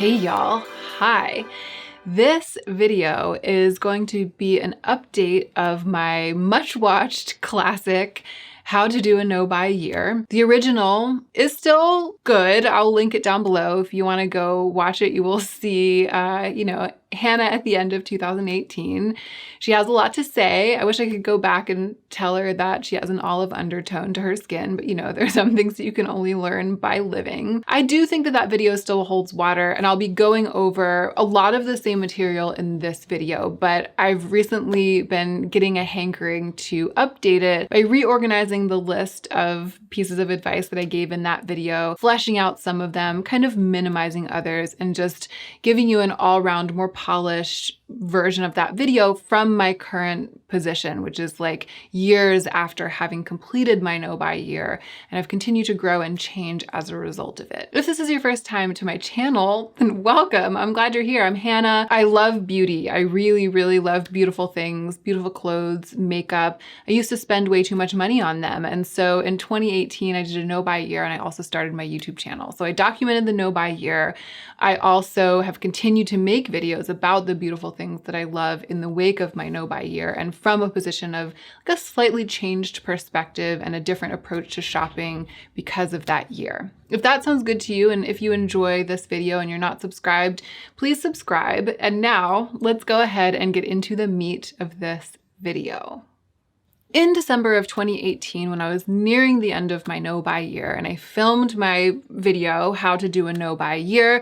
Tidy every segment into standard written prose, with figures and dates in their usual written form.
Hey y'all, hi. This video is going to be an update of my much watched classic, How to Do a No by Year. The original is still good. I'll link it down below. If you want to go watch it, you will see, Hannah at the end of 2018. She has a lot to say. I wish I could go back and tell her that she has an olive undertone to her skin, but there's some things that you can only learn by living. I do think that video still holds water, and I'll be going over a lot of the same material in this video, but I've recently been getting a hankering to update it by reorganizing the list of pieces of advice that I gave in that video, fleshing out some of them, kind of minimizing others, and just giving you an all-around, more polished version of that video from my current position, which is like years after having completed my No by Year, and I've continued to grow and change as a result of it. If this is your first time to my channel, then welcome. I'm glad you're here. I'm Hannah. I love beauty. I really, really loved beautiful things, beautiful clothes, makeup. I used to spend way too much money on them. And so in 2018, I did a No by Year, and I also started my YouTube channel. So I documented the No by Year. I also have continued to make videos about the beautiful things that I love in the wake of my No by Year, and from a position of like a slightly changed perspective and a different approach to shopping because of that year. If that sounds good to you, and if you enjoy this video and you're not subscribed, please subscribe. And now let's go ahead and get into the meat of this video. In December of 2018, when I was nearing the end of my No by Year and I filmed my video, How to Do a No by Year,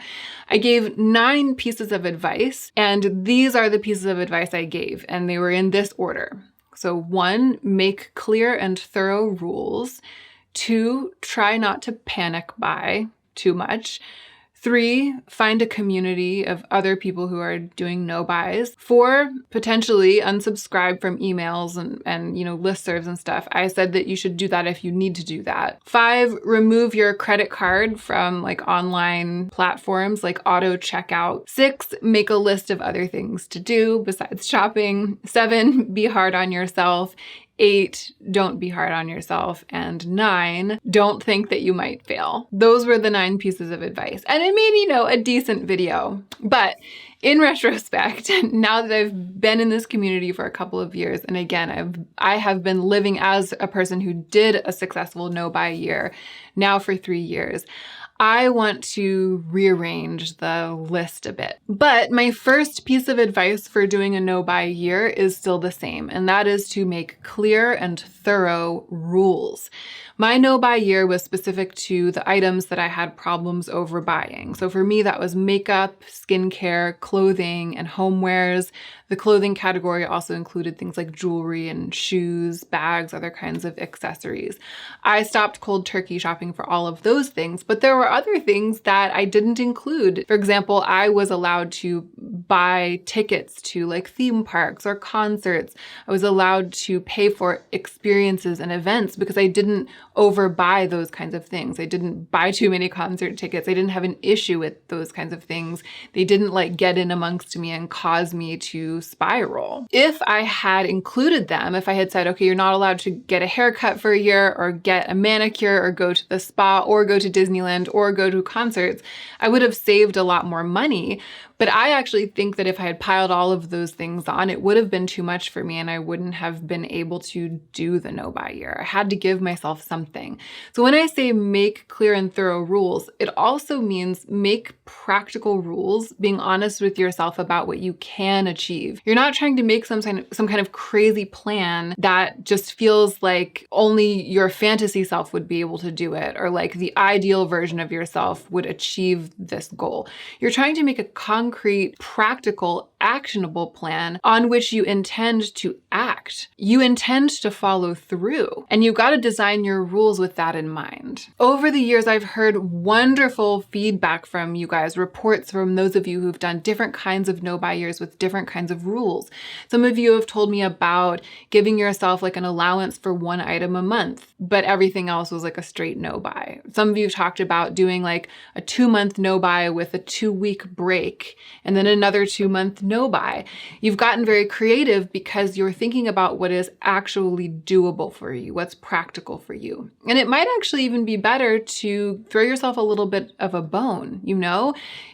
I gave 9 pieces of advice, and these are the pieces of advice I gave, and they were in this order. So 1, make clear and thorough rules. 2, try not to panic buy too much. 3, find a community of other people who are doing no buys. 4, potentially unsubscribe from emails and listservs and stuff. I said that you should do that if you need to do that. 5, remove your credit card from like online platforms like auto checkout. 6, make a list of other things to do besides shopping. 7, be hard on yourself. 8, don't be hard on yourself. And 9, don't think that you might fail. Those were the 9 pieces of advice. And it made, a decent video. But in retrospect, now that I've been in this community for a couple of years, and again, I have been living as a person who did a successful No by Year now for 3 years, I want to rearrange the list a bit. But my first piece of advice for doing a No by Year is still the same, and that is to make clear and thorough rules. My No by Year was specific to the items that I had problems overbuying. So for me, that was makeup, skincare, clothing, and homewares. The clothing category also included things like jewelry and shoes, bags, other kinds of accessories. I stopped cold turkey shopping for all of those things, but there were other things that I didn't include. For example, I was allowed to buy tickets to like theme parks or concerts. I was allowed to pay for experiences and events because I didn't overbuy those kinds of things. I didn't buy too many concert tickets. I didn't have an issue with those kinds of things. They didn't like get in amongst me and cause me to spiral. If I had included them, if I had said, okay, you're not allowed to get a haircut for a year or get a manicure or go to the spa or go to Disneyland or go to concerts, I would have saved a lot more money. But I actually think that if I had piled all of those things on, it would have been too much for me and I wouldn't have been able to do the No by Year. I had to give myself something. So when I say make clear and thorough rules, it also means make practical rules, being honest with yourself about what you can achieve. You're not trying to make some kind of crazy plan that just feels like only your fantasy self would be able to do it, or like the ideal version of yourself would achieve this goal. You're trying to make a concrete, practical, actionable plan on which you intend to act. You intend to follow through, and you've got to design your rules with that in mind. Over the years, I've heard wonderful feedback from you guys, reports from those of you who've done different kinds of No by Years with different kinds of rules. Some of you have told me about giving yourself like an allowance for 1 item a month, but everything else was like a straight no buy. Some of you talked about doing like a 2-month no buy with a 2-week break, and then another 2-month no buy. You've gotten very creative because you're thinking about what is actually doable for you, what's practical for you. And it might actually even be better to throw yourself a little bit of a bone, you know?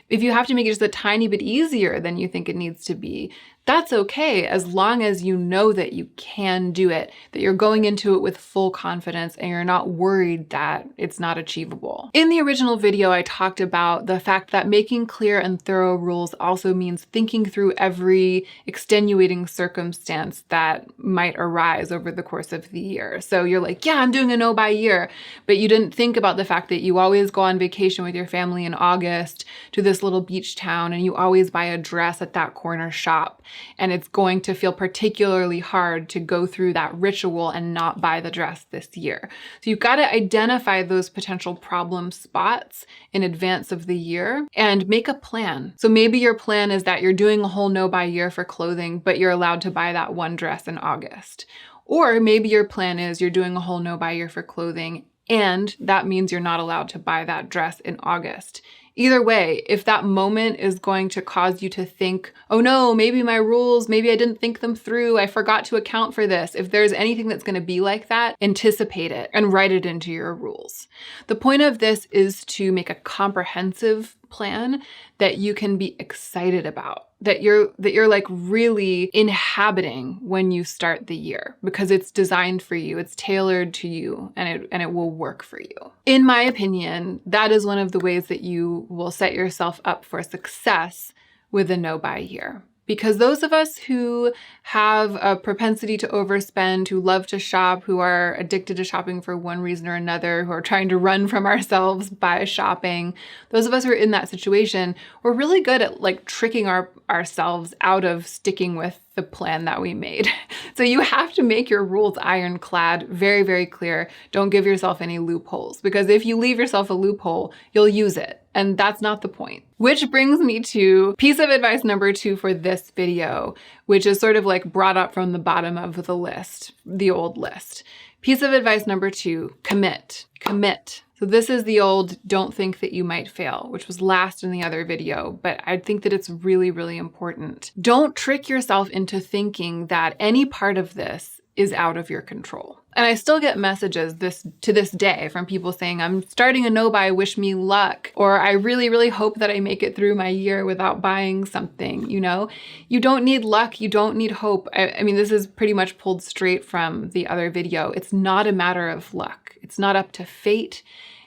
If you have to make it just a tiny bit easier than you think it needs to be, that's okay, as long as you know that you can do it, that you're going into it with full confidence and you're not worried that it's not achievable. In the original video, I talked about the fact that making clear and thorough rules also means thinking through every extenuating circumstance that might arise over the course of the year. So you're like, yeah, I'm doing a no-buy year, but you didn't think about the fact that you always go on vacation with your family in August to this little beach town, and you always buy a dress at that corner shop. And it's going to feel particularly hard to go through that ritual and not buy the dress this year. So you've got to identify those potential problem spots in advance of the year and make a plan. So maybe your plan is that you're doing a whole no-buy year for clothing, but you're allowed to buy that one dress in August. Or maybe your plan is you're doing a whole no-buy year for clothing, and that means you're not allowed to buy that dress in August. Either way, if that moment is going to cause you to think, oh no, maybe my rules, maybe I didn't think them through, I forgot to account for this. If there's anything that's going to be like that, anticipate it and write it into your rules. The point of this is to make a comprehensive plan that you can be excited about, that you're like really inhabiting when you start the year, because it's designed for you, it's tailored to you, and it will work for you. In my opinion, that is one of the ways that you will set yourself up for success with a no-buy year. Because those of us who have a propensity to overspend, who love to shop, who are addicted to shopping for one reason or another, who are trying to run from ourselves by shopping, those of us who are in that situation, we're really good at like tricking ourselves out of sticking with the plan that we made. So you have to make your rules ironclad, very, very clear. Don't give yourself any loopholes, because if you leave yourself a loophole, you'll use it. And that's not the point. Which brings me to piece of advice number 2 for this video, which is sort of like brought up from the bottom of the list, the old list. Piece of advice number 2, commit. Commit. So this is the old don't think that you might fail, which was last in the other video, but I think that it's really, really important. Don't trick yourself into thinking that any part of this is out of your control. And I still get messages to this day from people saying, I'm starting a no-buy, wish me luck. Or I really, really hope that I make it through my year without buying something, you know? You don't need luck, you don't need hope. I mean, this is pretty much pulled straight from the other video. It's not a matter of luck. It's not up to fate.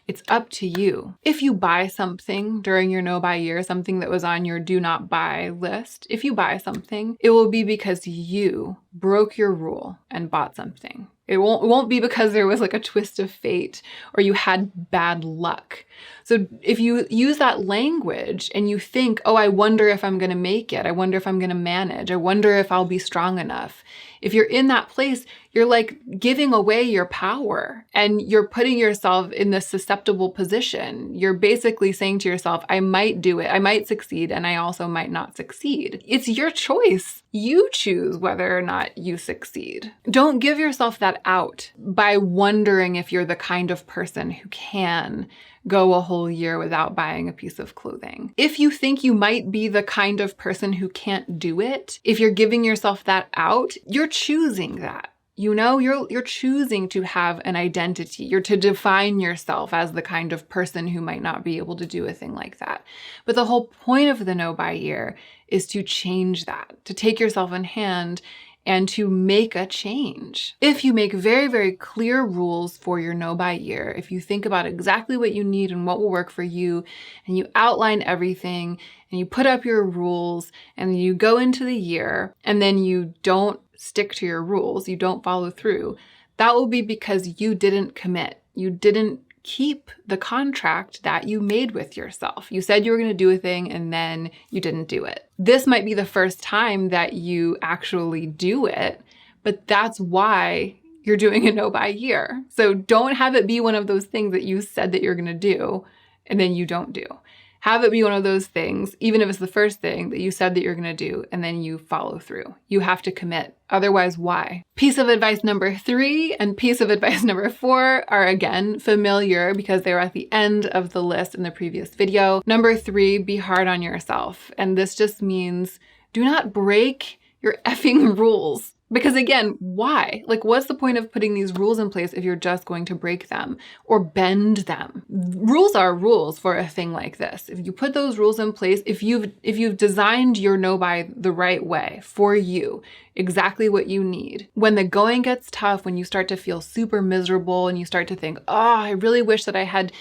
It's up to you. If you buy something during your no-buy year, something that was on your do not buy list, if you buy something, it will be because you broke your rule and bought something. It won't be because there was like a twist of fate or you had bad luck. So if you use that language and you think, oh, I wonder if I'm going to make it. I wonder if I'm going to manage. I wonder if I'll be strong enough. If you're in that place, you're like giving away your power and you're putting yourself in this susceptible position. You're basically saying to yourself, I might do it. I might succeed and I also might not succeed. It's your choice. You choose whether or not you succeed. Don't give yourself that out by wondering if you're the kind of person who can go a whole year without buying a piece of clothing. If you think you might be the kind of person who can't do it, if you're giving yourself that out, you're choosing that. You know, you're choosing to have an identity. You're to define yourself as the kind of person who might not be able to do a thing like that. But the whole point of the no-buy year is to change that, to take yourself in hand and to make a change. If you make very, very clear rules for your no-buy year, if you think about exactly what you need and what will work for you, and you outline everything, and you put up your rules, and you go into the year, and then you don't stick to your rules, you don't follow through, that will be because you didn't commit. You didn't keep the contract that you made with yourself. You said you were going to do a thing and then you didn't do it. This might be the first time that you actually do it, but that's why you're doing a no-buy year. So don't have it be one of those things that you said that you're going to do and then you don't do. Have it be one of those things, even if it's the first thing that you said that you're going to do and then you follow through. You have to commit. Otherwise, why? Piece of advice number 3 and piece of advice number 4 are again familiar because they were at the end of the list in the previous video. Number 3, be hard on yourself. And this just means Do not break your effing rules. Because again, why? Like, what's the point of putting these rules in place if you're just going to break them or bend them? Rules are rules for a thing like this. If you put those rules in place, if you've designed your no buy the right way for you, exactly what you need. When the going gets tough, when you start to feel super miserable and you start to think, oh, I really wish that I had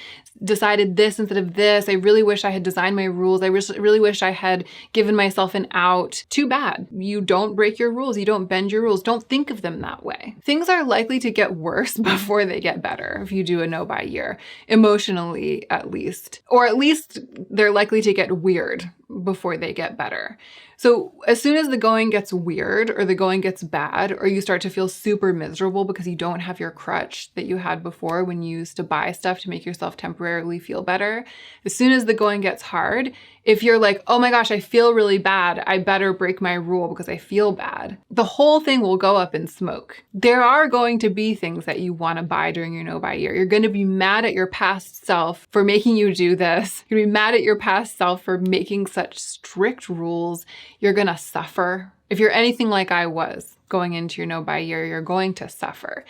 decided this instead of this. I really wish I had designed my rules. I really wish I had given myself an out. Too bad. You don't break your rules. You don't bend your rules. Don't think of them that way. Things are likely to get worse before they get better if you do a no buy year, emotionally at least. Or at least they're likely to get weird before they get better. So as soon as the going gets weird or the going gets bad or you start to feel super miserable because you don't have your crutch that you had before when you used to buy stuff to make yourself temporarily feel better, as soon as the going gets hard, if you're like, oh my gosh, I feel really bad, I better break my rule because I feel bad, the whole thing will go up in smoke. There are going to be things that you want to buy during your no buy year. You're going to be mad at your past self for making you do this. You're going to be mad at your past self for making such strict rules. You're going to suffer. If you're anything like I was going into your no buy year, you're going to suffer.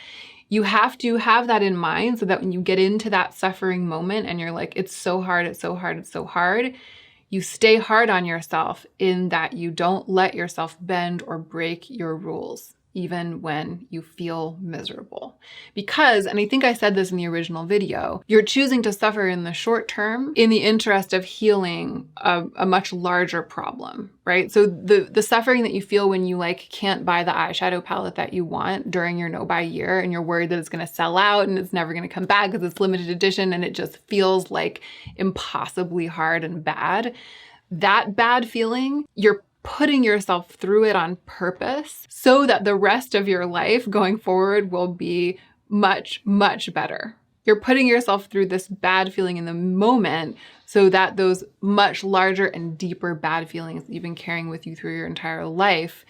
You have to have that in mind so that when you get into that suffering moment and you're like, it's so hard, it's so hard, it's so hard, you stay hard on yourself in that you don't let yourself bend or break your rules, even when you feel miserable. Because, and I think I said this in the original video, you're choosing to suffer in the short term in the interest of healing a much larger problem, right? So the suffering that you feel when you like can't buy the eyeshadow palette that you want during your no buy year and you're worried that it's going to sell out and it's never going to come back because it's limited edition and it just feels like impossibly hard and bad. That bad feeling, you're putting yourself through it on purpose so that the rest of your life going forward will be much, much better. You're putting yourself through this bad feeling in the moment so that those much larger and deeper bad feelings that you've been carrying with you through your entire life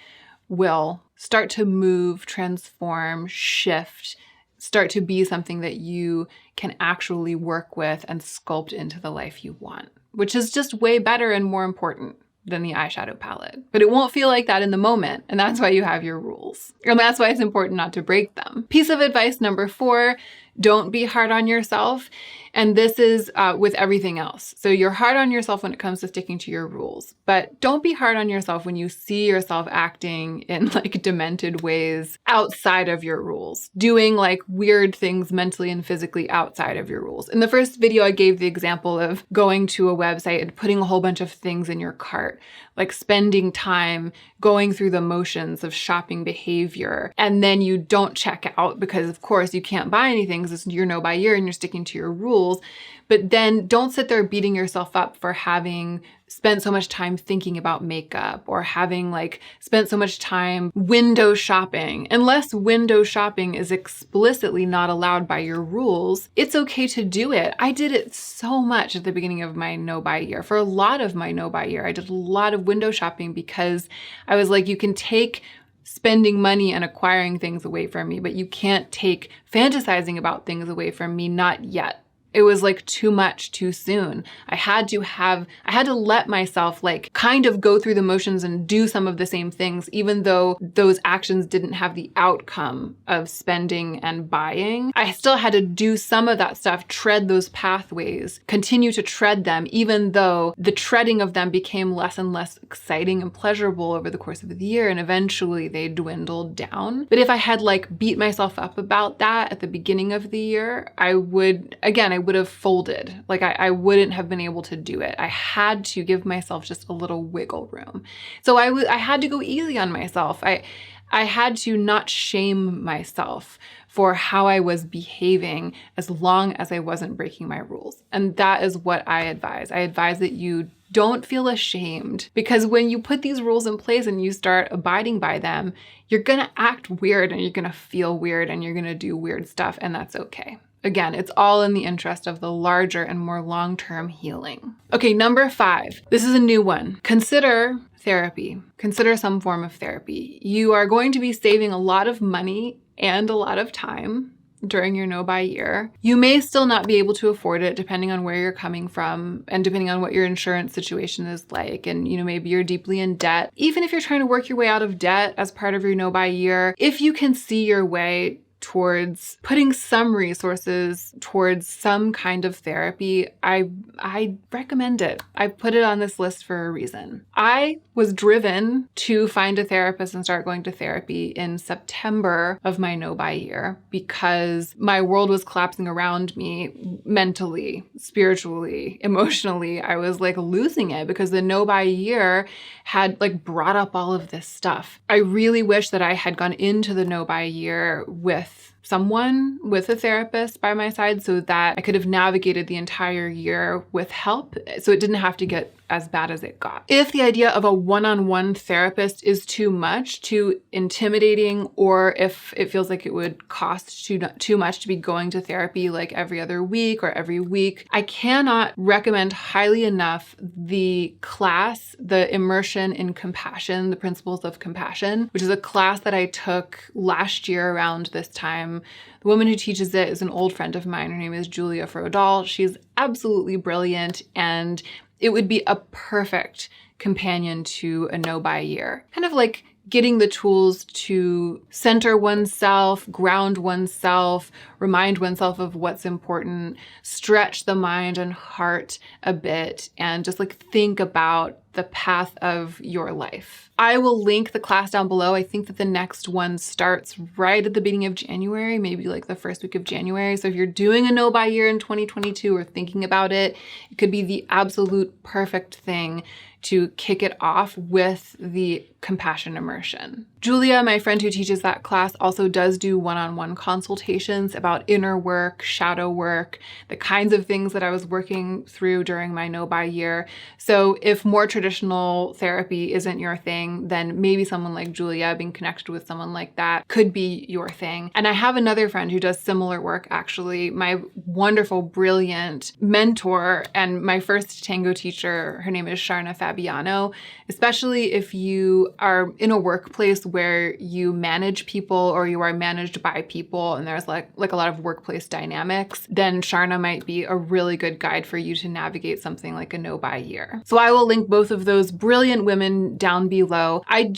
will start to move, transform, shift, start to be something that you can actually work with and sculpt into the life you want, which is just way better and more important than the eyeshadow palette. But it won't feel like that in the moment, and that's why you have your rules. And that's why it's important not to break them. Piece of advice number 4, don't be hard on yourself. And this is with everything else. So you're hard on yourself when it comes to sticking to your rules, but don't be hard on yourself when you see yourself acting in like demented ways outside of your rules, doing like weird things mentally and physically outside of your rules. In the first video, I gave the example of going to a website and putting a whole bunch of things in your cart, like spending time going through the motions of shopping behavior. And then you don't check out because of course you can't buy anything because it's your no buy year and you're sticking to your rules. But then don't sit there beating yourself up for having spent so much time thinking about makeup or having like spent so much time window shopping. Unless window shopping is explicitly not allowed by your rules, it's okay to do it. I did it so much at the beginning of my no buy year. For a lot of my no buy year, I did a lot of window shopping because I was like, you can take spending money and acquiring things away from me, but you can't take fantasizing about things away from me, not yet. It was like too much too soon. I had to let myself like kind of go through the motions and do some of the same things, even though those actions didn't have the outcome of spending and buying. I still had to do some of that stuff, tread those pathways, continue to tread them, even though the treading of them became less and less exciting and pleasurable over the course of the year. And eventually they dwindled down. But if I had like beat myself up about that at the beginning of the year, I would have folded. Like I wouldn't have been able to do it. I had to give myself just a little wiggle room. So I had to go easy on myself. I had to not shame myself for how I was behaving as long as I wasn't breaking my rules. And that is what I advise. I advise that you don't feel ashamed, because when you put these rules in place and you start abiding by them, you're gonna act weird and you're gonna feel weird and you're gonna do weird stuff, and that's okay. Again, it's all in the interest of the larger and more long-term healing. Okay, number 5. This is a new one. Consider therapy. Consider some form of therapy. You are going to be saving a lot of money and a lot of time during your no-buy year. You may still not be able to afford it depending on where you're coming from and depending on what your insurance situation is like. And, maybe you're deeply in debt. Even if you're trying to work your way out of debt as part of your no-buy year, if you can see your way towards putting some resources towards some kind of therapy, I recommend it. I put it on this list for a reason. I was driven to find a therapist and start going to therapy in September of my no-buy year because my world was collapsing around me mentally, spiritually, emotionally. I was like losing it because the no-buy year had like brought up all of this stuff. I really wish that I had gone into the no-buy year with a therapist by my side so that I could have navigated the entire year with help so it didn't have to get as bad as it got. If the idea of a one-on-one therapist is too much, too intimidating, or if it feels like it would cost too much to be going to therapy like every other week or every week, I cannot recommend highly enough the class, the Immersion in Compassion, the Principles of Compassion, which is a class that I took last year around this time. The woman who teaches it is an old friend of mine. Her name is Julia Frodal. She's absolutely brilliant, and it would be a perfect companion to a no-buy year. Kind of like getting the tools to center oneself, ground oneself, remind oneself of what's important, stretch the mind and heart a bit, and just like think about the path of your life. I will link the class down below. I think that the next one starts right at the beginning of January, maybe like the first week of January. So if you're doing a no-buy year in 2022 or thinking about it, it could be the absolute perfect thing to kick it off with the compassion immersion. Julia, my friend who teaches that class, also does do one-on-one consultations about inner work, shadow work, the kinds of things that I was working through during my no-buy year. So if more traditional therapy isn't your thing, then maybe someone like Julia, being connected with someone like that, could be your thing. And I have another friend who does similar work, actually. My wonderful, brilliant mentor and my first tango teacher, her name is Sharna Fabiano. Especially if you are in a workplace where you manage people or you are managed by people and there's like a lot of workplace dynamics, then Sharna might be a really good guide for you to navigate something like a no-buy year. So I will link both of those brilliant women down below. I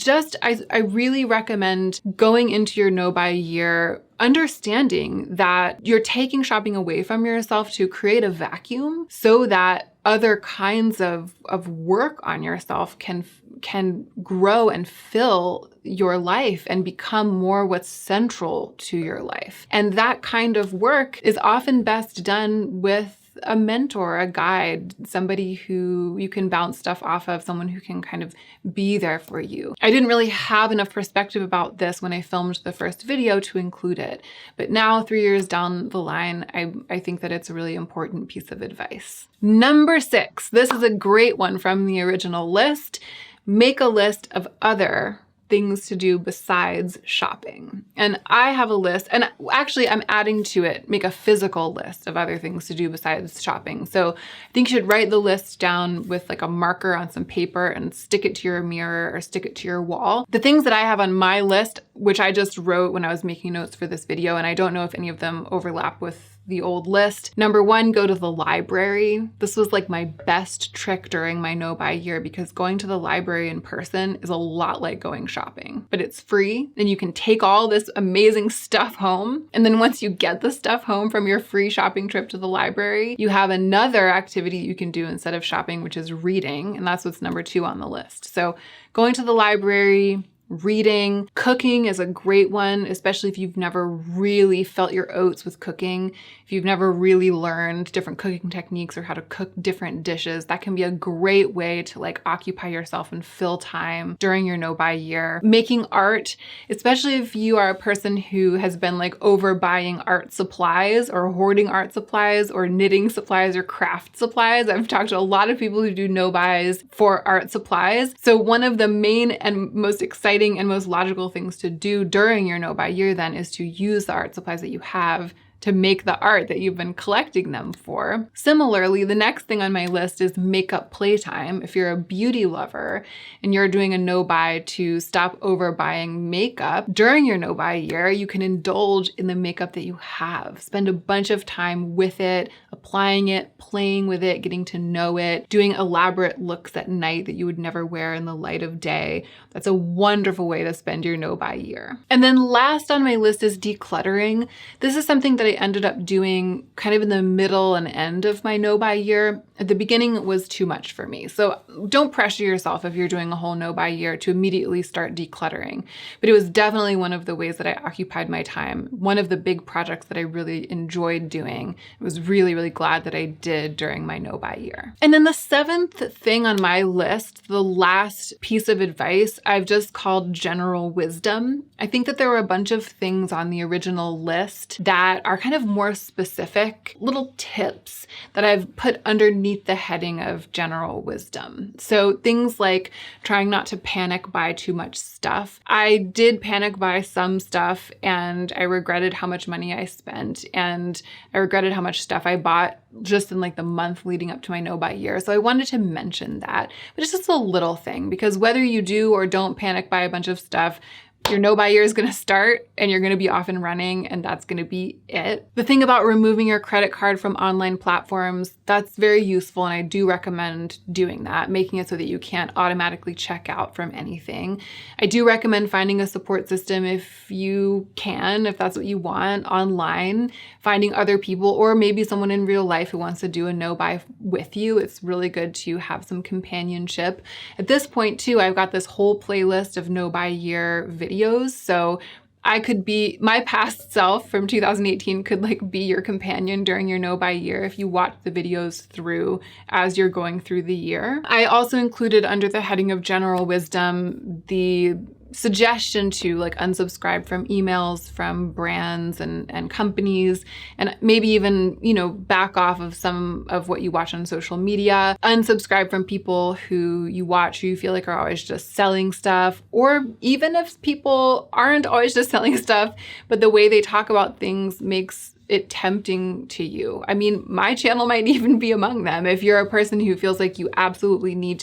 really recommend going into your no-buy year understanding that you're taking shopping away from yourself to create a vacuum so that other kinds of work on yourself can grow and fill your life and become more what's central to your life. And that kind of work is often best done with a mentor, a guide, somebody who you can bounce stuff off of, someone who can kind of be there for you. I didn't really have enough perspective about this when I filmed the first video to include it, but now 3 years down the line, I think that it's a really important piece of advice. Number 6, this is a great one from the original list. Make a list of other things to do besides shopping. And I have a list, and actually I'm adding to it, make a physical list of other things to do besides shopping. So I think you should write the list down with like a marker on some paper and stick it to your mirror or stick it to your wall. The things that I have on my list, which I just wrote when I was making notes for this video, and I don't know if any of them overlap with the old list. Number 1, go to the library. This was like my best trick during my no-buy year because going to the library in person is a lot like going shopping, but it's free and you can take all this amazing stuff home. And then once you get the stuff home from your free shopping trip to the library, you have another activity you can do instead of shopping, which is reading. And that's what's number 2 on the list. So going to the library, reading, cooking is a great one, especially if you've never really felt your oats with cooking. If you've never really learned different cooking techniques or how to cook different dishes, that can be a great way to like occupy yourself and fill time during your no-buy year. Making art, especially if you are a person who has been like overbuying art supplies or hoarding art supplies or knitting supplies or craft supplies. I've talked to a lot of people who do no-buys for art supplies. So one of the main and most exciting and most logical things to do during your no-buy year then is to use the art supplies that you have to make the art that you've been collecting them for. Similarly, the next thing on my list is makeup playtime. If you're a beauty lover and you're doing a no-buy to stop overbuying makeup, during your no-buy year, you can indulge in the makeup that you have. Spend a bunch of time with it, applying it, playing with it, getting to know it, doing elaborate looks at night that you would never wear in the light of day. That's a wonderful way to spend your no-buy year. And then last on my list is decluttering. This is something that I ended up doing kind of in the middle and end of my no-buy year. At the beginning, it was too much for me. So don't pressure yourself if you're doing a whole no-buy year to immediately start decluttering. But it was definitely one of the ways that I occupied my time. One of the big projects that I really enjoyed doing. I was really, really glad that I did during my no-buy year. And then the seventh thing on my list, the last piece of advice, I've just called general wisdom. I think that there were a bunch of things on the original list that are kind of more specific, little tips that I've put underneath the heading of general wisdom. So things like trying not to panic buy too much stuff. I did panic buy some stuff and I regretted how much money I spent and I regretted how much stuff I bought just in like the month leading up to my no-buy year. So I wanted to mention that, but it's just a little thing because whether you do or don't panic buy a bunch of stuff, your no-buy year is going to start and you're going to be off and running and that's going to be it. The thing about removing your credit card from online platforms, that's very useful and I do recommend doing that, making it so that you can't automatically check out from anything. I do recommend finding a support system if you can, if that's what you want, online, finding other people or maybe someone in real life who wants to do a no-buy with you. It's really good to have some companionship. At this point too, I've got this whole playlist of no-buy year videos. So I could be, my past self from 2018 could like be your companion during your no-buy year if you watch the videos through as you're going through the year. I also included under the heading of general wisdom, the suggestion to like unsubscribe from emails from brands and companies and maybe even, you know, back off of some of what you watch on social media, unsubscribe from people who you watch who you feel like are always just selling stuff, or even if people aren't always just selling stuff, but the way they talk about things makes it tempting to you. I mean, my channel might even be among them. If you're a person who feels like you absolutely need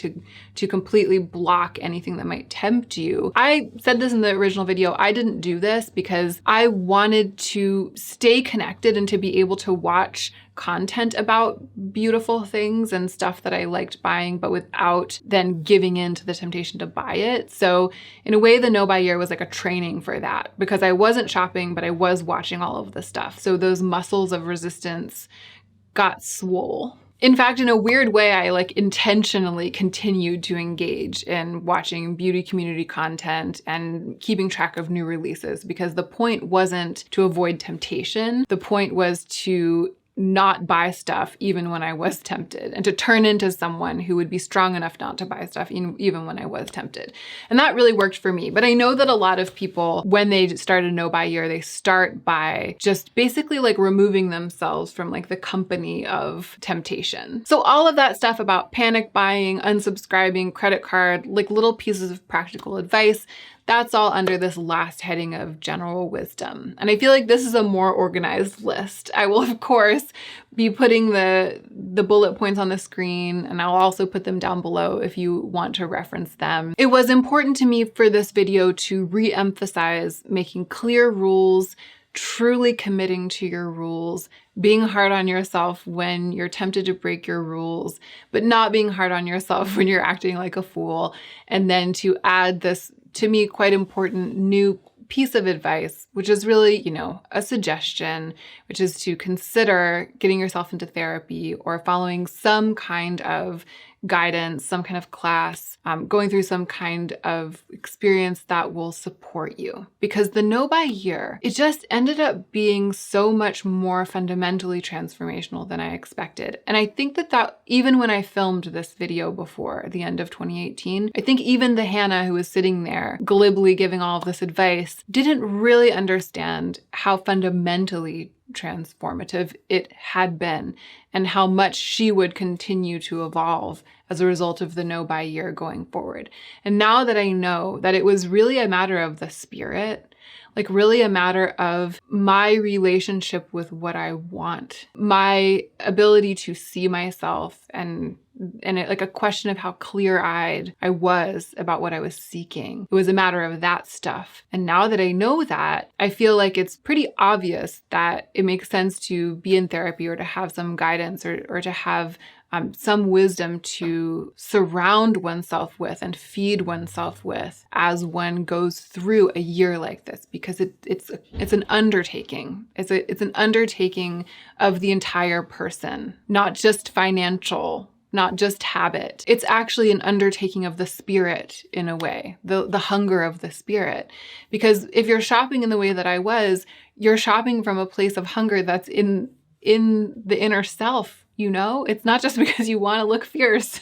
to completely block anything that might tempt you. I said this in the original video, I didn't do this because I wanted to stay connected and to be able to watch content about beautiful things and stuff that I liked buying, but without then giving in to the temptation to buy it. So in a way, the no-buy year was like a training for that because I wasn't shopping, but I was watching all of the stuff. So those muscles of resistance got swole. In fact, in a weird way, I like intentionally continued to engage in watching beauty community content and keeping track of new releases because the point wasn't to avoid temptation. The point was to not buy stuff even when I was tempted and to turn into someone who would be strong enough not to buy stuff even when I was tempted. And that really worked for me. But I know that a lot of people, when they start a no-buy year, they start by just basically like removing themselves from like the company of temptation. So all of that stuff about panic buying, unsubscribing, credit card, like little pieces of practical advice, that's all under this last heading of general wisdom. And I feel like this is a more organized list. I will, of course, be putting the bullet points on the screen, and I'll also put them down below if you want to reference them. It was important to me for this video to re-emphasize making clear rules, truly committing to your rules, being hard on yourself when you're tempted to break your rules, but not being hard on yourself when you're acting like a fool. And then to add this, to me, quite important new piece of advice, which is really, you know, a suggestion, which is to consider getting yourself into therapy or following some kind of guidance, some kind of class, going through some kind of experience that will support you. Because the no-buy year, it just ended up being so much more fundamentally transformational than I expected. And I think that even when I filmed this video before the end of 2018, I think even the Hannah who was sitting there glibly giving all of this advice didn't really understand how fundamentally transformative it had been and how much she would continue to evolve as a result of the no-buy year going forward. And now that I know that it was really a matter of the spirit, like really a matter of my relationship with what I want, my ability to see myself, and like a question of how clear-eyed I was about what I was seeking. It was a matter of that stuff. And now that I know that, I feel like it's pretty obvious that it makes sense to be in therapy or to have some guidance or to have some wisdom to surround oneself with and feed oneself with as one goes through a year like this, because it's an undertaking. It's an undertaking of the entire person, not just financial, not just habit. It's actually an undertaking of the spirit in a way, the hunger of the spirit. Because if you're shopping in the way that I was, you're shopping from a place of hunger that's in the inner self. You know, it's not just because you want to look fierce.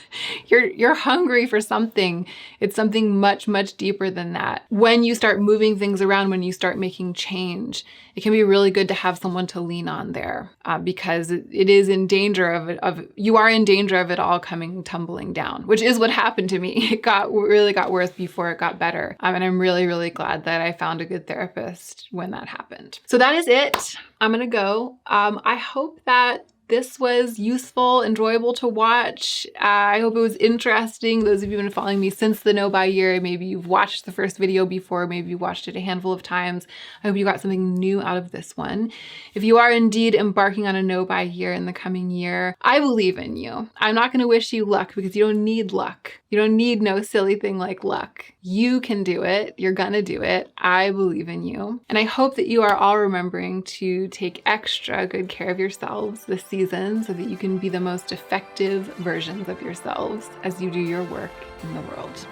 You're hungry for something. It's something much, much deeper than that. When you start moving things around, when you start making change, it can be really good to have someone to lean on there, because it is in danger you are in danger of it all coming tumbling down, which is what happened to me. It really got worse before it got better. And I'm really, really glad that I found a good therapist when that happened. So that is it. I'm going to go. I hope that this was useful, enjoyable to watch. I hope it was interesting. Those of you who've been following me since the No Buy year, maybe you've watched the first video before, maybe you watched it a handful of times. I hope you got something new out of this one. If you are indeed embarking on a No Buy year in the coming year, I believe in you. I'm not going to wish you luck because you don't need luck. You don't need no silly thing like luck. You can do it. You're gonna do it. I believe in you. And I hope that you are all remembering to take extra good care of yourselves this season so that you can be the most effective versions of yourselves as you do your work in the world.